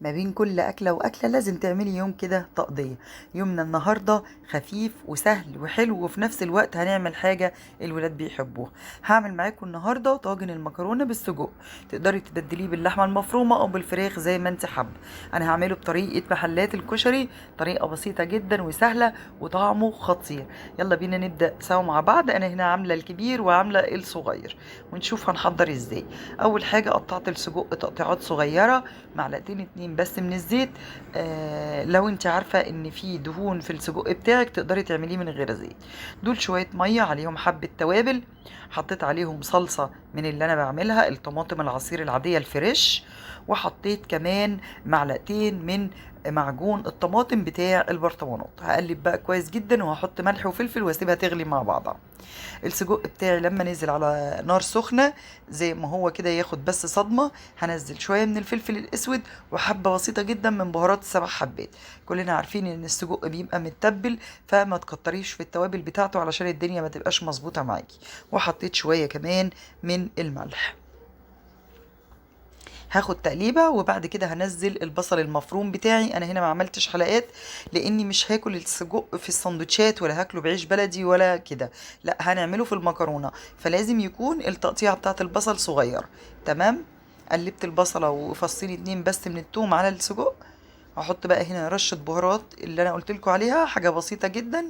ما بين كل أكلة وأكلة لازم تعملي يوم كده تقضية. يومنا النهاردة خفيف وسهل وحلو، وفي نفس الوقت هنعمل حاجة الولاد بيحبوها. هعمل معاكم النهاردة طاجن المكرونة بالسجق. تقدري تبدليه باللحمة المفرومة أو بالفراخ زي ما انت حابة. أنا هعمله بطريقة محلات الكشري، طريقة بسيطة جدا وسهلة وطعمه خطير. يلا بينا نبدأ سوا مع بعض. أنا هنا عاملة الكبير وعاملة الصغير، ونشوف هنحضر ازاي. أول حاجة قطعت السجق تقطيعات صغيرة، معلقتين اتنين بس من الزيت. لو انت عارفة ان في دهون في السجق بتاعك تقدري تعمليه من غير زيت. دول شوية مية عليهم حبة توابل، حطيت عليهم صلصة من اللي انا بعملها، الطماطم العصير العادية الفريش، وحطيت كمان معلقتين من معجون الطماطم بتاع البرطمانات. هقلب بقى كويس جدا وهحط ملح وفلفل واسيبها تغلي مع بعضها. السجق بتاعي لما نزل على نار سخنة زي ما هو كده ياخد بس صدمة، هنزل شوية من الفلفل الأسود وحبة بسيطة جدا من بهارات السبع حبات. كلنا عارفين ان السجق بيبقى متبل، فما تكتريش في التوابل بتاعته علشان الدنيا ما تبقاش مظبوطة معاكي. وحطيت شوية كمان من الملح. هاخد تقليبه وبعد كده هنزل البصل المفروم بتاعي. انا هنا ما عملتش حلقات لاني مش هاكل السجق في السندوتشات ولا هاكله بعيش بلدي ولا كده، لا هنعمله في المكرونه، فلازم يكون التقطيعه بتاعه البصل صغير. تمام. قلبت البصله وفصيلي اتنين بس من التوم على السجق. هحط بقى هنا رشه بهارات اللي انا قلت لكم عليها، حاجه بسيطه جدا،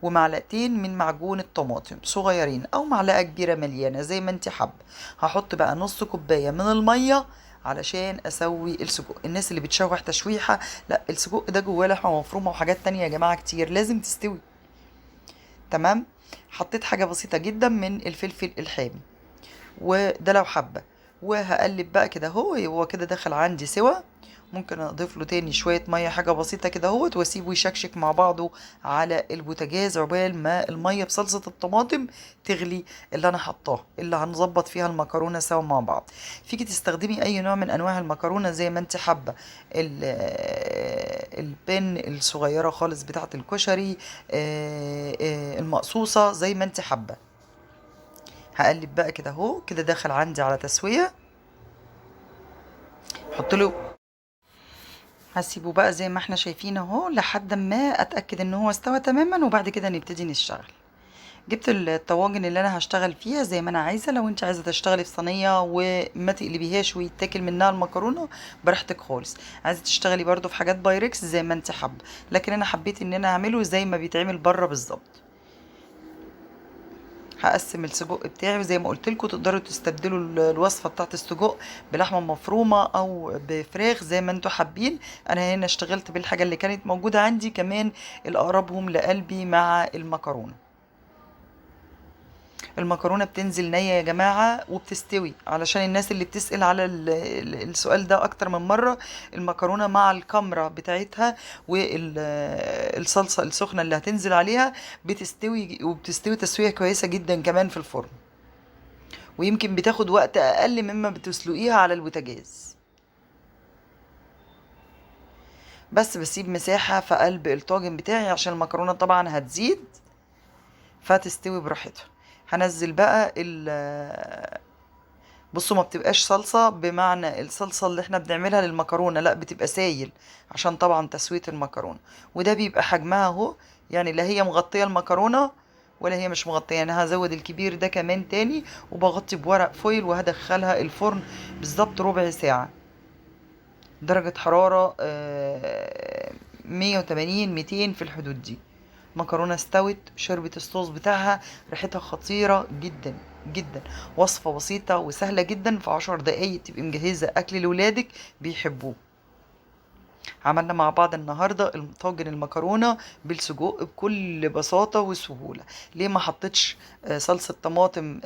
ومعلقتين من معجون الطماطم صغيرين او معلقه كبيره مليانه زي ما انت حابه. هحط بقى نص كوبايه من الميه علشان اسوي السجق. الناس اللي بتشوح تشويحه، لا، السجق ده جواه لحمه مفرومه وحاجات تانية يا جماعه كتير لازم تستوي. تمام. حطيت حاجه بسيطه جدا من الفلفل الحامي، وده لو حابه. وهقلب بقى كده، هو كده دخل عندي سوا. ممكن اضيف له تاني شويه ميه، حاجه بسيطه كده اهوت، واسيبه يشكشك مع بعضه على البوتاجاز عقبال ما الميه بصلصه الطماطم تغلي، اللي انا حطاه اللي هنظبط فيها المكرونه سوا مع بعض. فيكي تستخدمي اي نوع من انواع المكرونه زي ما انت حابه، البن الصغيره خالص بتاعه الكشري، المقصوصه زي ما انت حابه. هقلب بقى كده اهو، كده داخل عندي على تسويه. حط له، هسيبه بقى زي ما احنا شايفين اهو لحد ما اتاكد ان هو استوى تماما، وبعد كده نبتدي نشتغل. جبت الطواجن اللي انا هشتغل فيها زي ما انا عايزه. لو انت عايزه تشتغلي في صينيه وما تقلبيهاش ويتاكل منها المكرونه، براحتك خالص. عايزه تشتغلي برضو في حاجات بايركس زي ما انت حابه، لكن انا حبيت ان انا اعمله زي ما بيتعمل بره بالظبط. هقسم السجق بتاعي، وزي ما قلت لكم تقدروا تستبدلوا الوصفه بتاعت السجق بلحمه مفرومه او بفراخ زي ما انتوا حابين. انا هنا اشتغلت بالحاجه اللي كانت موجوده عندي، كمان الاقربهم لقلبي مع المكرونه. المكرونه بتنزل نيه يا جماعه وبتستوي، علشان الناس اللي بتسأل على السؤال ده اكتر من مره. المكرونه مع الكمره بتاعتها والصلصه السخنه اللي هتنزل عليها بتستوي، وبتستوي تسويه كويسه جدا كمان في الفرن، ويمكن بتاخد وقت اقل مما بتسلقيها على البوتاجاز. بس بسيب مساحه في قلب الطاجن بتاعي عشان المكرونه طبعا هتزيد، فتستوي براحتها. هنزل بقى بصوا، ما بتبقاش صلصة بمعنى الصلصة اللي احنا بنعملها للمكرونة، لا بتبقى سايل عشان طبعا تسوية المكرونة. وده بيبقى حجمها اهو، يعني لا هي مغطية المكرونة ولا هي مش مغطية. انا هزود الكبير ده كمان تاني، وبغطي بورق فويل وهدخلها الفرن بالظبط ربع ساعة. درجة حرارة 180 200 في الحدود دي. مكرونة استوت، شربت الصوص بتاعها، ريحتها خطيرة جدا جدا. وصفة بسيطة وسهلة جدا، في 10 دقايق تبقي مجهزة أكل لولادك بيحبوه. عملنا مع بعض النهاردة طاجن المكرونة بالسجق بكل بساطة وسهولة. ليه ما حطيتش صلصة طماطم،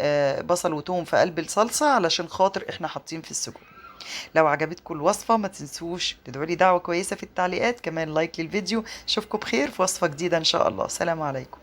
بصل وتوم في قلب الصلصة؟ علشان خاطر احنا حاطين في السجق. لو عجبتكم الوصفة ما تنسوش تدعوا لي دعوة كويسة في التعليقات، كمان لايك للفيديو. اشوفكم بخير في وصفة جديدة ان شاء الله. سلام عليكم.